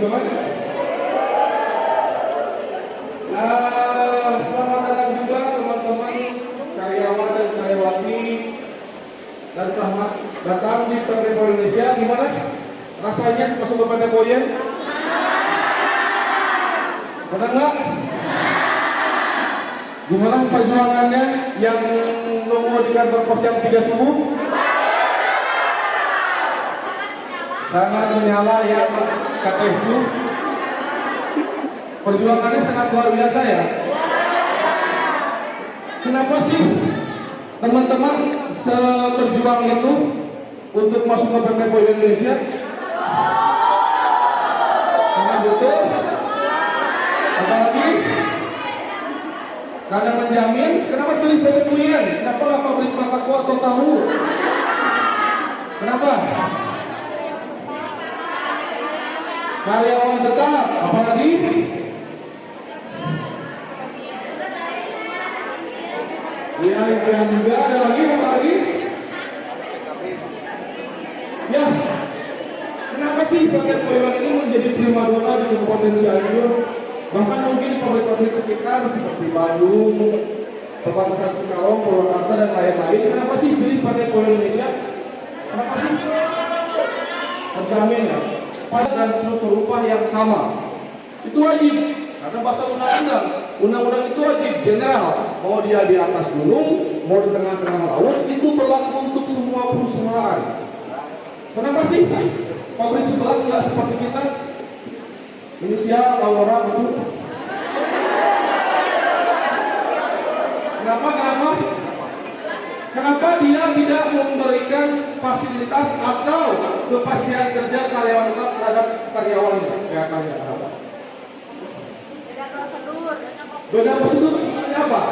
teman-teman. Selamat datang juga teman-teman karyawan dan karyawati, dan selamat datang di PT PO Indonesia. Gimana rasanya masuk ke PT PO? Senang nggak? Gimana perjuangannya yang nunggu di kantor pos jam 3 subuh? Sangat menyala ya kata itu. Perjuangannya sangat luar biasa ya. Kenapa sih teman-teman seberjuang itu untuk masuk ke PT PO Indonesia? Karena butuh, apalagi karena menjamin. Kenapa pilih PT PO? Kenapa nggak pabrik Mataku atau tahu? Kenapa? Karyawan tetap, apalagi? Ya, yang juga ada lagi, apa lagi? Ya, kenapa sih PT PO ini menjadi primadona di Kabupaten Cianjur? Bahkan mungkin di pabrik-pabrik sekitar seperti Bandung, perbatasan Cikarang, Purwakarta dan lain-lain. Kenapa sih pilih PT PO Indonesia? Kenapa sih? Terjamin ya, pada dan struktur upah yang sama. Itu wajib, karena bahasa undang-undang. Undang-undang itu wajib general. Mau dia di atas gunung, mau di tengah-tengah laut, itu berlaku untuk semua perusahaan. Kenapa sih pabrik sebelah tidak seperti kita? Inisial Aurora betul. Kenapa dia tidak memberikan fasilitas atau kepastian kerja karyawan tetap terhadap karyawannya? Saya tanya kenapa? Beda prosedur apa?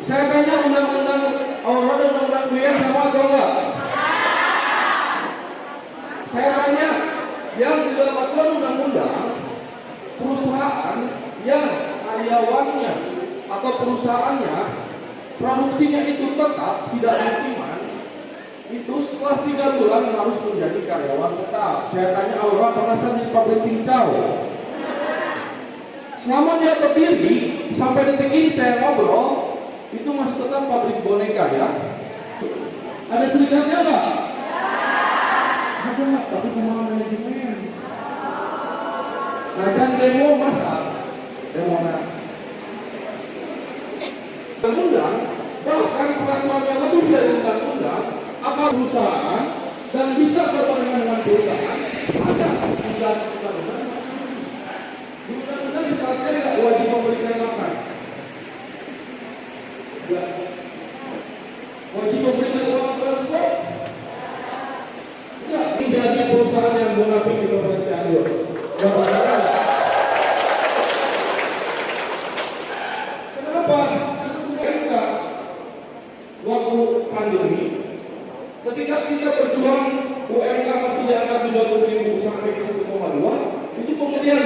Saya tanya undang-undang Aurora dan undang-undang Duyan sama atau enggak? Saya tanya yang di dalam aturan undang-undang, perusahaan yang karyawannya atau perusahaannya produksinya itu tetap tidak musiman, itu setelah 3 bulan harus menjadi karyawan tetap. Saya tanya Aurora pernah di pabrik cincau? Selama dia berdiri sampai detik ini saya ngobrol, itu masih tetap pabrik boneka ya. Ada serikatnya nggak? Ada nggak? Tapi cuma manajemen. Nah, jangan demo masa, demo nak. Undang-undang, bahkan peraturan yang lebih dari undang-undang, akan perusahaan dan bisa berbarengan dengan perusahaan ada undang-undang. Undang-undang misalnya tidak wajib memberikan makan, wajib memberikan uang transport. Ya, tidak di perusahaan yang munafik di Kabupaten Cianjur. Kenapa? Itu sehingga waktu pandemi, ketika kita berjuang UMK masih di angka 30.000 sampai ke 1,2, itu kemudian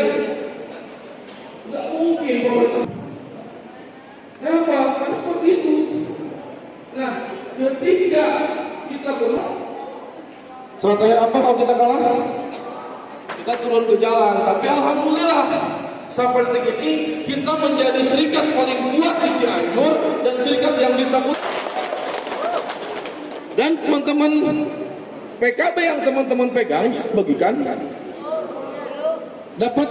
nggak mungkin pemerintah. Kenapa? Karena seperti itu. Nah, ketika kita berjuang, surat akhir apa kalau kita kalah? Kita turun ke jalan. Tapi alhamdulillah sampai detik ini kita menjadi serikat paling kuat di Cianjur dan serikat yang ditakut. Dan teman-teman PKB yang teman-teman pegang bagikan dapat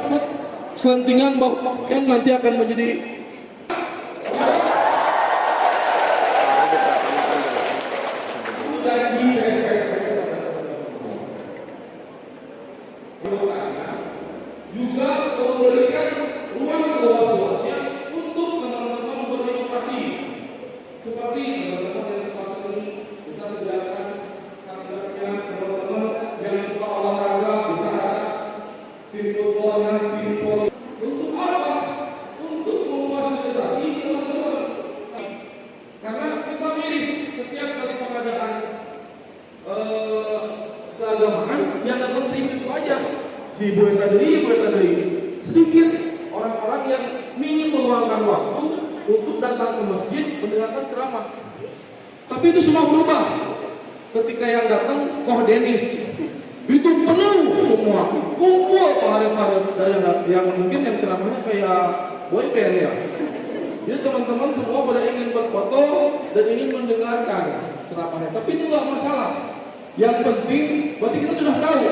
selentingan bahwa yang nanti akan menjadi juga memberikan ruang seluas-luasnya untuk teman-teman berinovasi. Seperti teman-teman yang suka seni, kita sediakan satgasnya. Teman-teman yang suka olahraga, kita ada tim footballnya, tim voli. Untuk apa? Untuk memfasilitasi teman-teman. Karena kita miris setiap kali pengadaan keagamaan yang penting itu aja. Si ibu tadi, sedikit orang-orang yang ingin meluangkan waktu untuk datang ke masjid mendengarkan ceramah. Tapi itu semua berubah ketika yang datang Koh Denis itu penuh semua, kumpul ada yang mungkin yang ceramahnya kayak boyband ya. Jadi teman-teman semua pada ingin berfoto dan ingin mendengarkan ceramahnya. Tapi itu nggak masalah. Yang penting, berarti kita sudah tahu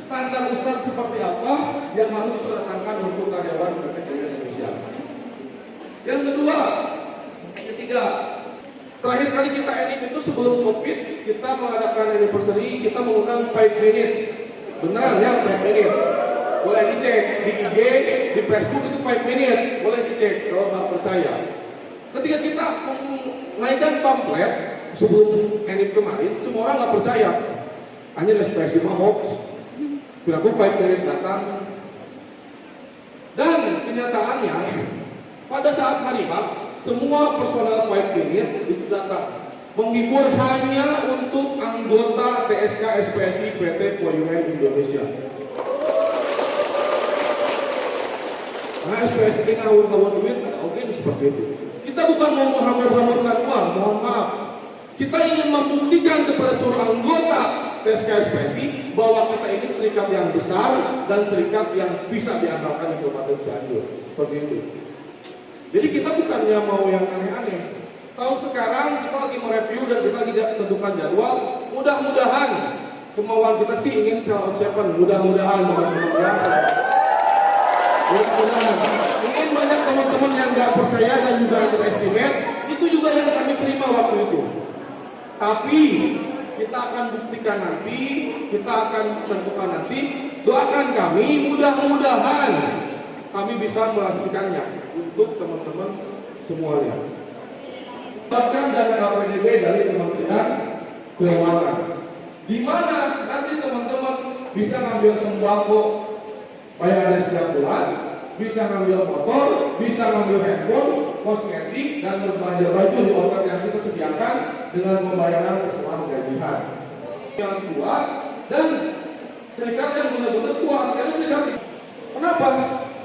standar ustadz seperti apa yang harus ditetapkan untuk karyawan PT Indonesia. Yang kedua, ketiga, terakhir kali kita edit itu sebelum COVID, kita mengadakan anniversary, kita mengundang 5 minutes. Beneran ya 5 minutes. Boleh dicek di IG, di Facebook itu 5 minutes. Boleh dicek kalau nggak percaya. Ketika kita menaikkan pamflet sebelum edit kemarin, semua orang nggak percaya. Hanya ekspresi hoax. Bila aku 5 minutes datang. Dan kenyataannya, pada saat hari H, semua personal 5 minutes itu datang menghibur hanya untuk anggota TSK SPSI PT Poyuan Indonesia. Nah, SPSI ini ngawur-ngawur duit, ada oke seperti itu. Kita bukan mau menghamur-hamurkan uang, mohon maaf. Kita ingin membuktikan kepada seluruh anggota TSK SPSI bahwa kita ini serikat yang besar dan serikat yang bisa diandalkan di Kabupaten Cianjur. Seperti itu. Jadi kita bukannya mau yang aneh-aneh. Tahun sekarang kita lagi mereview dan kita tidak tentukan jadwal. Mudah-mudahan kemauan kita sih ingin sell out 7. Mudah-mudahan teman-teman. Mudah-mudahan. Ingin banyak teman-teman yang nggak percaya dan juga underestimate. Itu juga yang kami terima waktu itu. Tapi kita akan buktikan nanti, kita akan tentukan nanti. Doakan kami, mudah-mudahan kami bisa melaksanakannya untuk teman-teman semuanya. Bahkan dana APBD dari Kementerian Keuangan, di mana nanti teman-teman bisa ngambil sembako bayaran setiap bulan, bisa ngambil motor, bisa ngambil handphone, kosmetik, dan berbelanja baju di outlet yang kita sediakan dengan pembayaran sesuai gajian yang kuat dan serikat yang benar-benar kuat. Karena serikat, kenapa?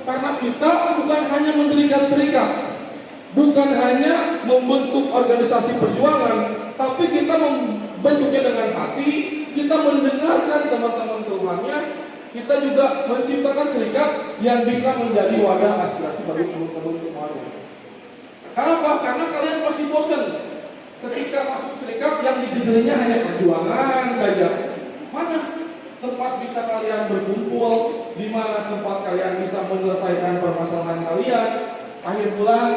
Karena kita bukan hanya mendirikan serikat, bukan hanya membentuk organisasi perjuangan, tapi kita membentuknya dengan hati, kita mendengarkan teman-teman keluarnya, kita juga menciptakan serikat yang bisa menjadi wadah aspirasi bagi teman-teman semuanya. Kenapa? Karena kalian pasti bosan ketika masuk serikat yang dijejelinya hanya perjuangan saja. Mana tempat bisa kalian berkumpul, di mana tempat kalian bisa menyelesaikan permasalahan kalian? Akhir bulan,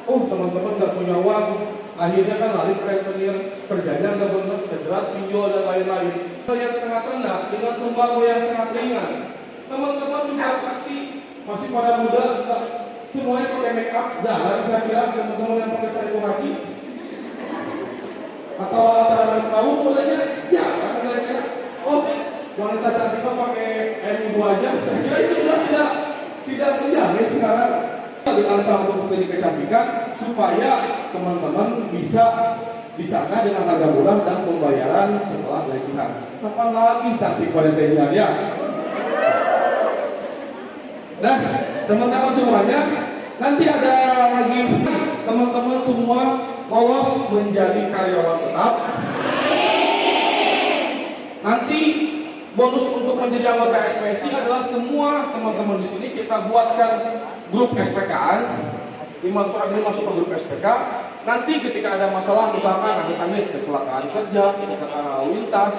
teman-teman nggak punya uang, akhirnya kan lari ke rentenir, kerjanya nggak benar, terjerat pinjol dan lain-lain. Yang sangat rendah dengan sembako yang sangat ringan. Teman-teman juga pasti masih pada muda, semuanya pakai make up. Jarang saya kira teman-teman yang pakai sarung kaki atau sarung kamu mulainya, ya kan saya kira. Wanita cantik pakai M2 aja, saya kira itu sudah tidak menjamin sekarang. Dengan salah satu teknik kecantikan supaya teman-teman bisa di sana dengan harga murah dan pembayaran setelah gajian. Kapan lagi cantik pada gajian ya? Nah, teman-teman semuanya, nanti ada lagi teman-teman semua lolos menjadi karyawan tetap. Nanti bonus untuk menjadi anggota SPSI adalah semua teman-teman di sini kita buatkan grup SPK-an, ini masuk ke grup SPK. Nanti ketika ada masalah, misalkan amit-amit kecelakaan kerja, kecelakaan lalu lintas,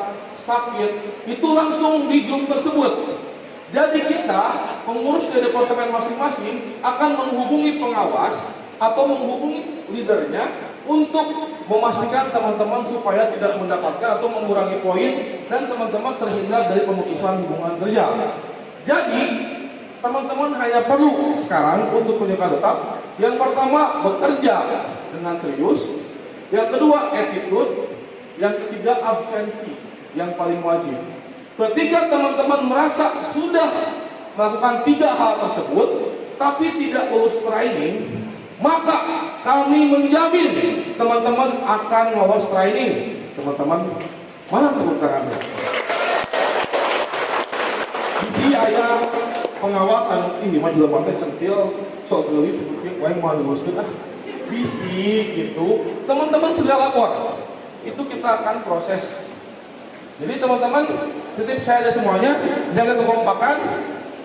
sakit, itu langsung di grup tersebut. Jadi kita, pengurus dari departemen masing-masing akan menghubungi pengawas atau menghubungi leadernya untuk memastikan teman-teman supaya tidak mendapatkan atau mengurangi poin dan teman-teman terhindar dari pemutusan hubungan kerja. Jadi teman-teman hanya perlu sekarang untuk penyertaan tetap. Yang pertama, bekerja dengan serius. Yang kedua, attitude. Yang ketiga, absensi yang paling wajib. Ketika teman-teman merasa sudah melakukan 3 hal tersebut tapi tidak lulus training, maka kami menjamin teman-teman akan lolos training. Teman-teman, mana tepuk tangannya? Bisi ayah pengawasan ini mah juga pakai centil sok gelis seperti yang mau diuruskan bisi gitu. Teman-teman sudah lapor, itu kita akan proses. Jadi teman-teman, titip saya ada semuanya, jaga kekompakan,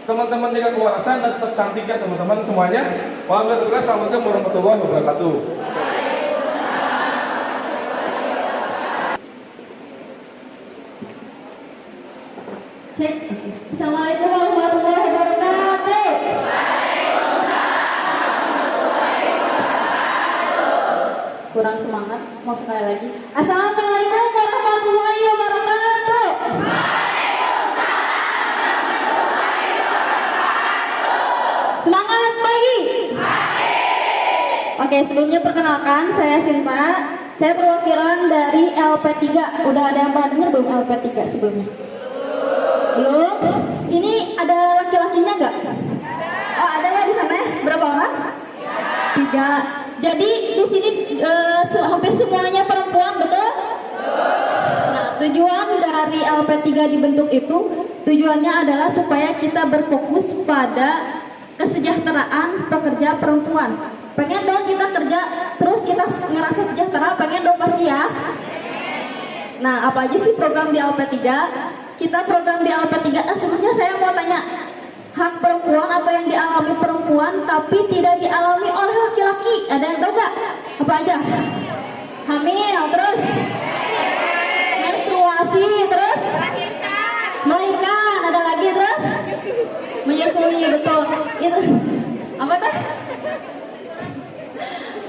teman-teman jaga kewarasan dan tetap cantik ya teman-teman semuanya. Wassalamualaikum warahmatullahi wabarakatuh. Cek. Assalamualaikum warahmatullahi wabarakatuh. Kurang semangat, mau sekali lagi. Assalamualaikum warahmatullahi wabarakatuh. Semangat pagi. Oke, sebelumnya perkenalkan, saya Sinta. Saya perwakilan dari LP3. Udah ada yang pernah dengar belum LP3 sebelumnya? Belum? Sini ada laki-lakinya nggak? Oh, ada ya di sana? Berapa orang? 3. Jadi di sini hampir semuanya perempuan, betul? Nah, tujuan dari LP3 dibentuk itu tujuannya adalah supaya kita berfokus pada kesejahteraan pekerja perempuan. Pengen dong kita kerja terus kita ngerasa sejahtera, pengen dong pasti ya. Nah, apa aja sih program di LP3? Kita program di LP3, sebetulnya saya mau tanya, hak perempuan atau yang dialami perempuan tapi tidak dialami oleh laki-laki, ada yang tahu nggak? Apa aja? Hamil, terus menstruasi, terus melahirkan, ada lagi, terus menyusui, betul. Itu apa tuh?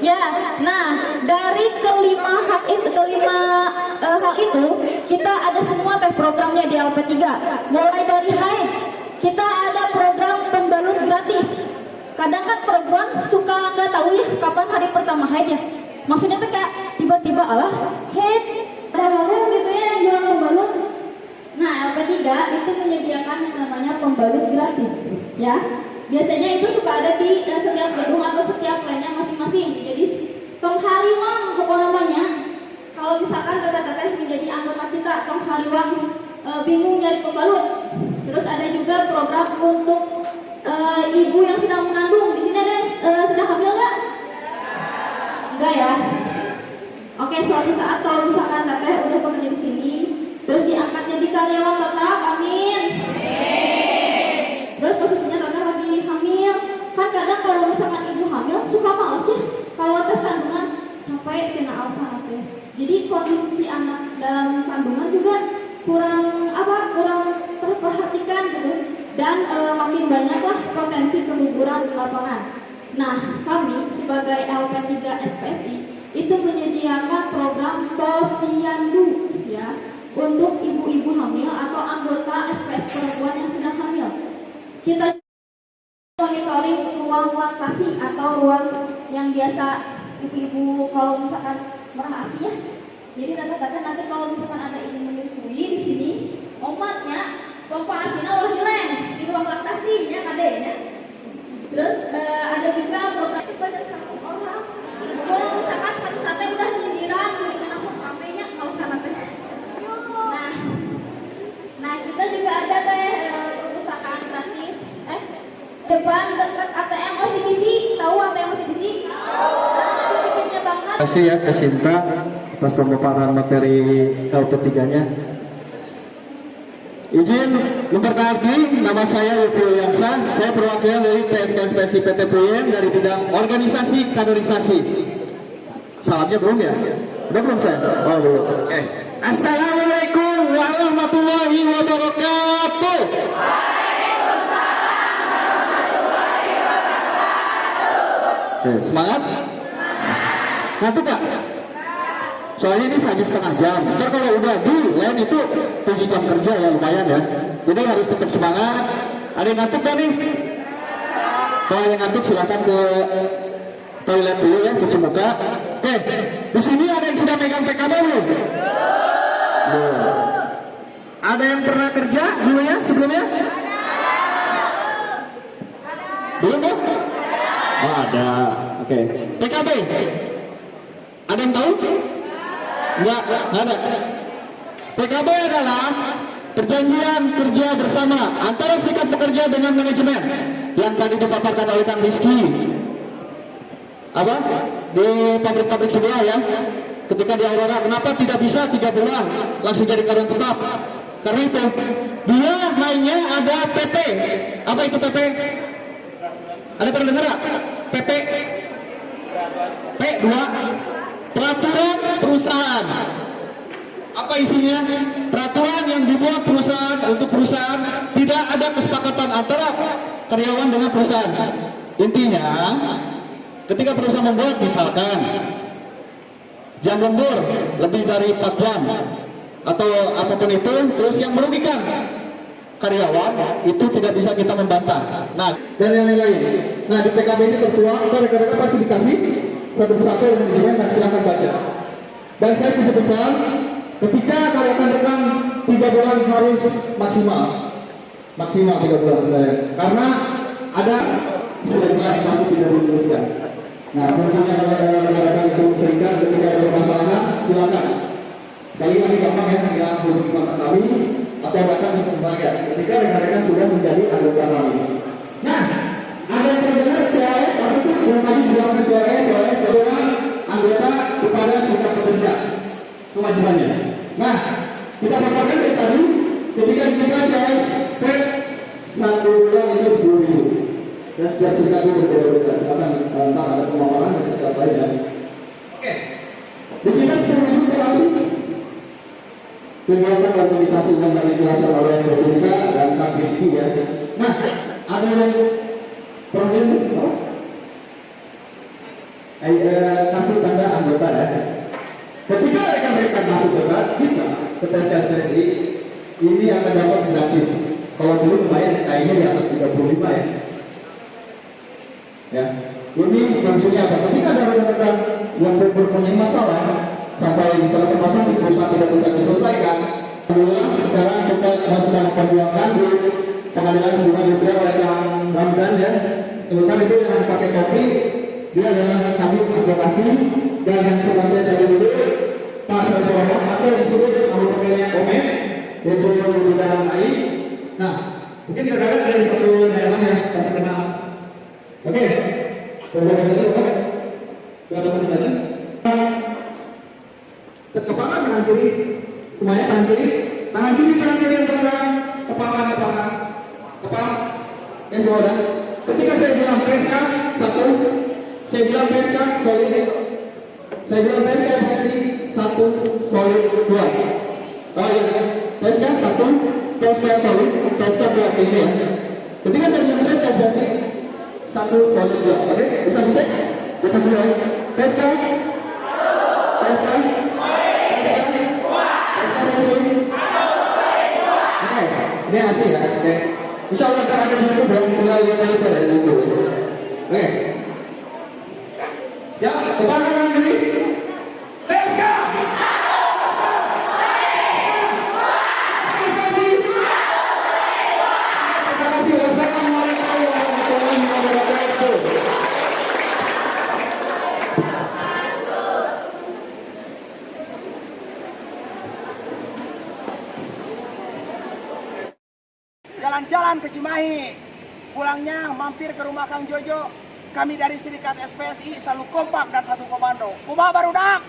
Ya, nah dari kelima hal itu kita ada semua programnya di LP3. Mulai dari haid, kita ada program pembalut gratis. Kadang kan perempuan suka nggak tahu ya kapan hari pertama haid ya. Maksudnya tuh kayak tiba-tiba alah haid, ada warung gitu ya yang jual pembalut. Nah, LP3 itu menyediakan yang namanya pembalut gratis, ya. Biasanya itu suka ada di setiap gedung atau setiap lainnya masing-masing. Jadi tong hariwang pokok namanya. Kalau misalkan teteh-teteh menjadi anggota kita, tong hariwang bingung nyari pembalut. Terus ada juga program untuk ibu yang sedang mengandung. Di sini ada sedang hamil nggak? Enggak ya. Oke, suatu saat kalau misalkan teteh udah bekerja di sini, terus diangkat jadi karyawan tetap, amin. Terus posisinya teteh lagi hamil, kan kadang kalau misalkan ibu hamil suka males ya kalau tes kandungan, capek cina alasan apa. Jadi kondisi si anak dalam kandungan juga kurang terperhatikan gitu, dan makin banyaklah potensi keguguran di lapangan. Nah, kami sebagai LP3 SPSI itu menyediakan program Posyandu ya untuk ibu-ibu hamil atau anggota SPS perempuan yang sedang hamil. Kita monitoring ruang laktasi atau ruang yang biasa ibu-ibu kalau misalkan merah ASI ya. Jadi nanti kalau misalkan ada ibu menyusui di sini, omatnya pompa ASINA ulah nyeleng di ruang laktasi ya kadenya. Terus ada juga program itu banyak 100 orang. Kalau misalkan 100 nanti udah nyindiran, jadi kena sok HP-nya kalau sana teh. Nah kita juga ada perpustakaan gratis. Depan dekat ATM OCBC, tahu ATM OCBC? Titiknya banget. Terima kasih ya Kak Sinta atas pemaparan materi LP3-nya. Izin memperkenalkan, nama saya Yufri Yansa. Saya perwakilan dari TSK SPSI PT Puyen dari bidang organisasi kaderisasi. Salamnya belum ya? Udah belum saya? Oh belum. Oke. Assalamualaikum warahmatullahi wabarakatuh. Oke, semangat? Nanti Pak. Soalnya ini hanya setengah jam. Ntar kalau udah di lain itu 7 jam kerja ya lumayan ya. Jadi harus tetap semangat. Ada yang ngantuk gak nih? Kalau yang ngantuk silakan ke toilet dulu ya, cuci muka. Oke, di sini ada yang sudah megang PKB belum? Belum. Ada yang pernah kerja dulu ya sebelumnya? Belum ya? Oh ada. Oke. PKB. Ada yang tahu? Enggak ada. PKB adalah perjanjian kerja bersama antara serikat pekerja dengan manajemen yang tadi dipaparkan oleh Kang Rizky. Apa? Di pabrik-pabrik sebelah ya. Ketika di Aurora, kenapa tidak bisa 3 bulan langsung jadi karyawan tetap? Karena itu dia mainnya ada PP. Apa itu PP? Ada pernah dengar nggak? PP? P2 peraturan perusahaan. Apa isinya? Peraturan yang dibuat perusahaan untuk perusahaan, tidak ada kesepakatan antara karyawan dengan perusahaan. Intinya, ketika perusahaan membuat misalkan jam lembur lebih dari 4 jam atau apapun itu, terus yang merugikan karyawan itu tidak bisa kita membantah. Nah, dan yang lain-lain. Nah, di PKB ini tertuang, rekan-rekan pasti dikasih satu persatu yang menunjukkan, dan silakan baca. Dan saya bisa pesan, ketika rekan-rekan 3 bulan harus maksimal 3 bulan, karena ada sudah jelas masih tidak dituliskan. Nah, fungsinya kalau rekan-rekan itu serikat ketika ada permasalahan, silakan. Kali ini gampang ya, tinggal hubungi kontak kami atau bahkan bisa saya ketika rekan-rekan sudah menjadi anggota kami. Nah, ada yang terdengar CAS itu yang tadi dilakukan CAS adalah anggota kepada serikat pekerja kewajibannya. Nah, kita paparkan dari tadi ketika kita CAS per 1 bulan itu 10.000 dan setiap serikat itu berbeda-beda. Silakan ntar ada pemaparan dari setiap lainnya. Oke, jadi kita 10.000 berapa sih? Kegiatan organisasi yang dilaksanakan oleh Presiden dan Kak Rizky ya. Nah, ada yang problem itu? Kartu tanda anggota ya. Ketika rekan-rekan masuk kita ke tes ini akan dapat gratis. Kalau dulu lumayan kayaknya di atas 35 ya. Ya, ini fungsinya apa? Ketika ada rekan-rekan yang mempunyai masalah sampai misalnya permasalahan di perusahaan tidak bisa diselesaikan, alhamdulillah sekarang kita sedang memperjuangkan di pengadilan hubungan industrial oleh Kang Ramdan ya. Sementara itu yang pakai topi dia adalah kami advokasi, dan yang sudah saya jadi dulu Pak Sarjana atau yang disebut nama pakainya Omen, yaitu di dalam AI. Nah, mungkin kadang-kadang ada di satu daerah yang terkenal. Oke, coba kita lihat Pak. Sudah dapat ditanya? Kepala tangan kiri, semuanya tangan kiri yang bergerak, kepala. Ya saudara, ketika saya bilang PSK 1, saya bilang PSK solid, saya bilang PSK spesi 1 solid 2. Oh iya, PSK 1, PSK solid, PSK 2 ini ya. Ketika saya bilang PSK spesi 1 solid 2, oke, bisa dicek? Kita semua PSK ini asli ya, oke. Insya Allah akan ada buku belum mulai yang saya nunggu. Oke. Ya, kepala kanan kiri. Let's go. Terima kasih. Wassalamualaikum warahmatullahi wabarakatuh. Jalan-jalan ke Cimahi, pulangnya mampir ke rumah Kang Jojo. Kami dari Serikat SPSI selalu kompak dan satu komando. Kumaha barudak?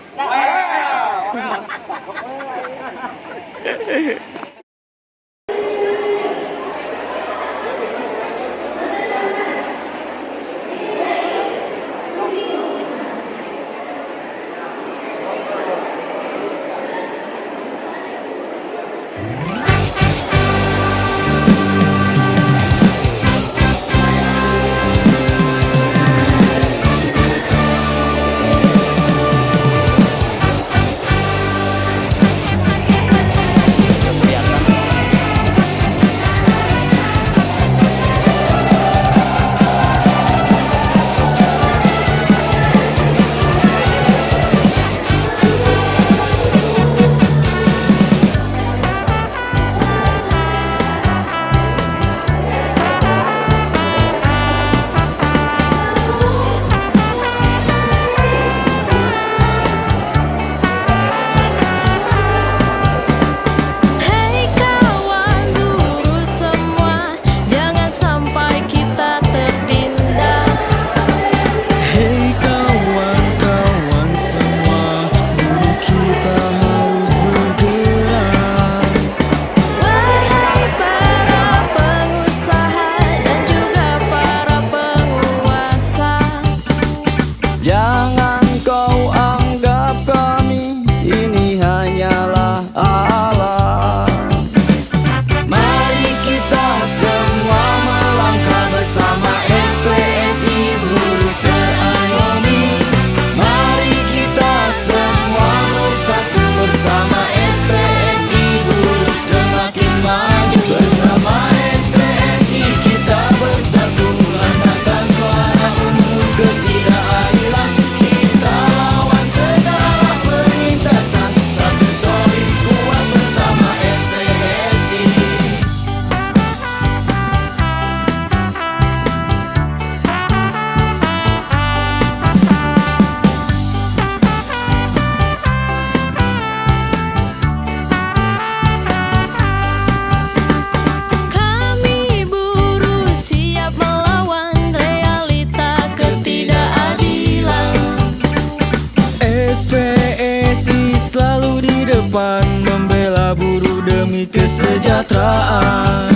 depan membela buruh demi kesejahteraan.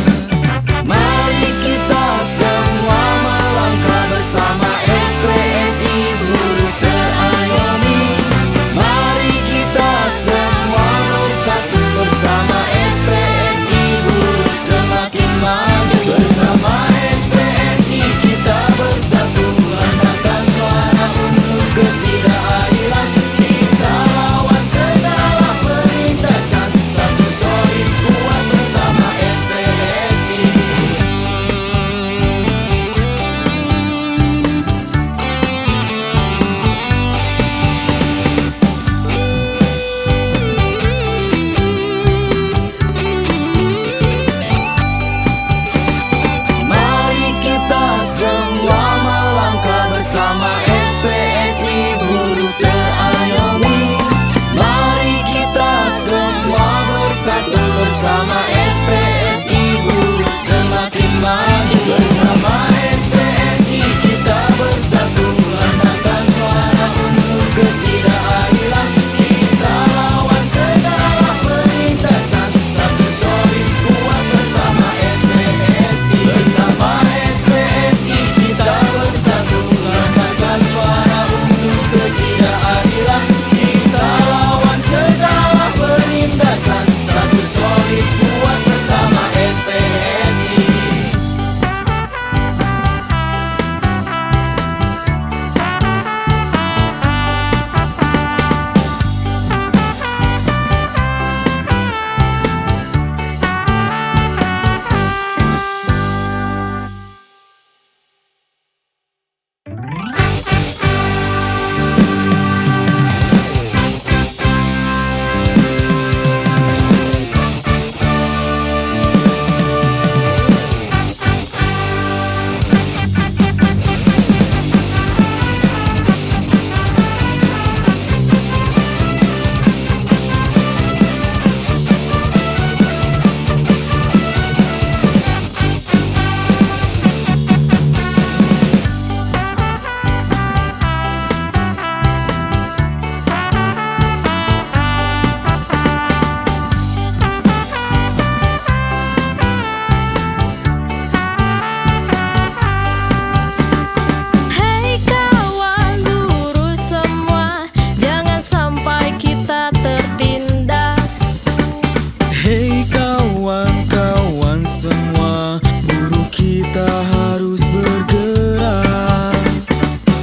Mari kita semua melangkah bersama SPSI buruh terayomi. Mari kita semua bersatu bersama SPSI buruh semakin maju. Bersama SPSI kita bersatu melantangkan suara untuk ketidakadilan. Kita lawan segala penindasan, satu solid kuat bersama SPSI. Mari kita semua melangkah bersama SPSI buruh terayomi. Mari kita semua bersatu bersama SPSI buruh semakin maju. Bersama SPSI kita bersatu melantangkan suara untuk ketidakadilan. Kita lawan segala penindasan, satu solid kuat bersama SPSI. Bersama SPSI kita bersatu melantangkan suara untuk ketidakadilan. Kita lawan segala penindasan, satu solid kuat bersama SPSI. Hei kawan buruh semua, jangan sampai kita tertindas. Hei kawan-kawan semua, buruh kita harus bergerak.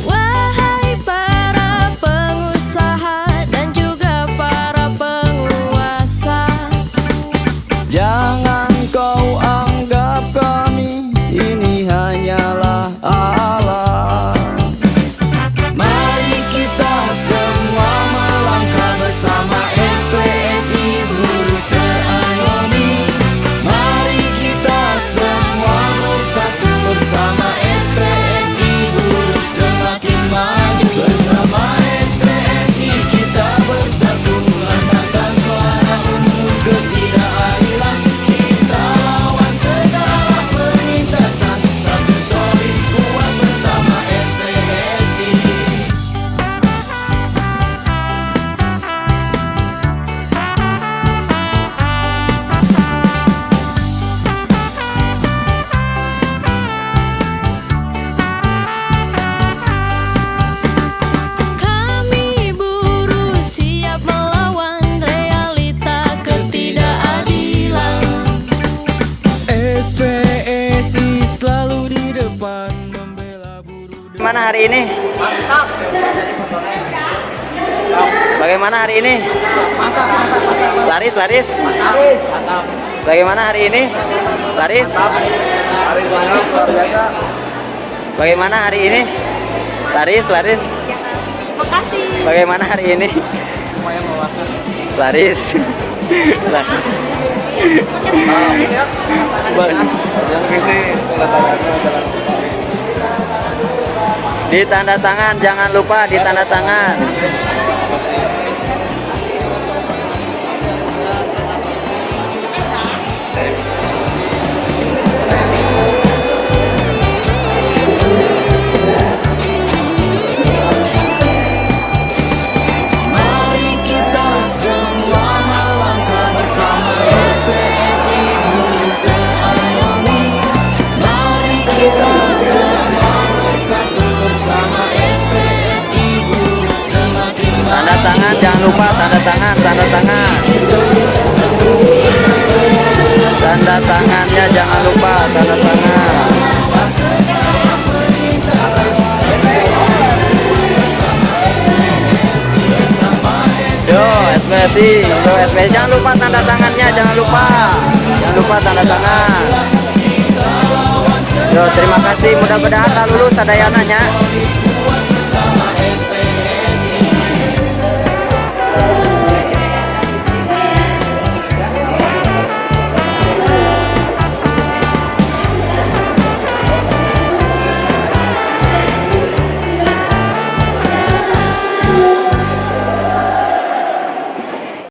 Wahai para pengusaha dan juga para penguasa, jangan kau anggap kami ini hanyalah alat. Mari kita semua melangkah bersama SPSI buruh terayomi. Mari kita semua bersatu bersama SPSI buruh semakin maju. Bersama SPSI kita bersatu melantangkan suara untuk ketidakadilan. Kita lawan segala penindasan, satu solid kuat bersama SPSI. Kami buruh siap melawan realita ketidakadilan. SPSI selalu di depan membela buruh. Bagaimana hari ini? Bagaimana hari ini? Laris. Bagaimana hari ini? Laris. Bagaimana hari ini? Laris. Makasih. Bagaimana hari ini? Laris. Ditanda tangan, jangan lupa ditanda tangan. Mari kita semua jangan lupa tanda tangan, tanda tangan. Tanda tangannya jangan lupa tanda tangan. Yo SPSI, yo SPSI, jangan lupa tanda tangannya, jangan lupa tanda tangan. Yo terima kasih, mudah-mudahan tak lulus sadayananya.